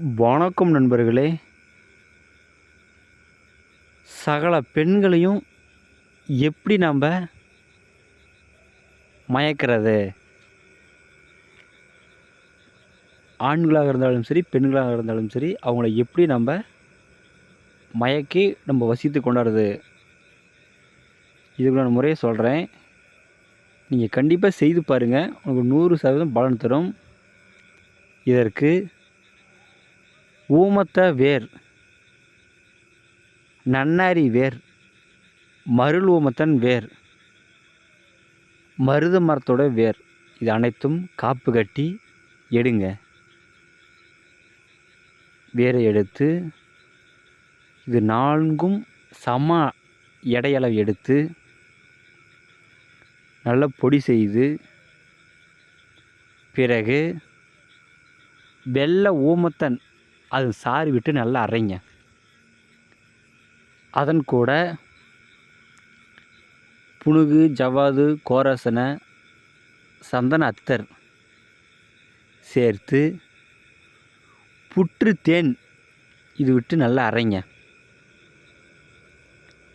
வணக்கம் நண்பர்களே. சகல பெண்களையும் எப்படி நாம் மயக்கிறது? ஆண்களாக இருந்தாலும் சரி, பெண்களாக இருந்தாலும் சரி, அவங்கள எப்படி நம்ம மயக்கி நம்ம வசித்து கொண்டாடுறது? இதுக்கு நான் முறையை சொல்கிறேன். நீங்கள் கண்டிப்பாக செய்து பாருங்கள். உங்களுக்கு 100% பலன் தரும். இதற்கு ஊமத்த வேர், நன்னாரி வேர், மருள் ஊமத்தன் வேர், மருத மரத்தோட வேர், இது அனைத்தும் காப்பு கட்டி எடுங்க. வேரை எடுத்து இது 4ம் சம எடையளவு எடுத்து நல்லா பொடி செய்து, பிறகு வெள்ளை ஊமத்தன் அது சாறு விட்டு நல்லா அரைங்க. அதன் கூட புனுகு, ஜவ்வாது, கோரசனை, சந்தன அத்தர் சேர்த்து புற்று தேன் இது விட்டு நல்லா அரைங்க.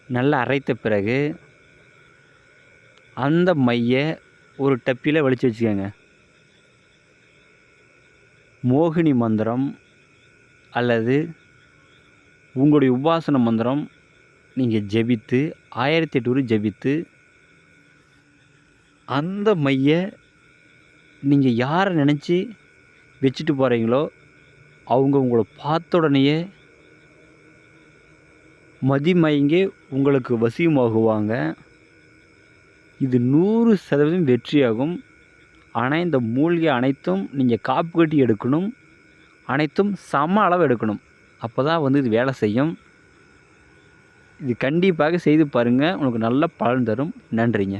நல்லா அரைத்த பிறகு அந்த மையை ஒரு டப்பியில் வலிச்சு வச்சுக்கோங்க. மோகினி மந்திரம் அல்லது உங்களுடைய உபாசன மந்திரம் நீங்கள் ஜெபித்து 1008 ஜெபித்து அந்த மையை நீங்கள் யாரை நினச்சி வச்சுட்டு போகிறீங்களோ அவங்க உங்களை பார்த்த உடனேயே மதிமயங்கி உங்களுக்கு வசியமாகுவாங்க. இது 100% வெற்றியாகும். ஆனால் இந்த மூலிகை அனைத்தும் நீங்கள் காப்பு கட்டி எடுக்கணும். அனைத்தும் சம அளவு எடுக்கணும். அப்போ தான் இது வேலை செய்யும். இது கண்டிப்பாக செய்து பாருங்கள். உங்களுக்கு நல்ல பலன் தரும். நன்றிங்க.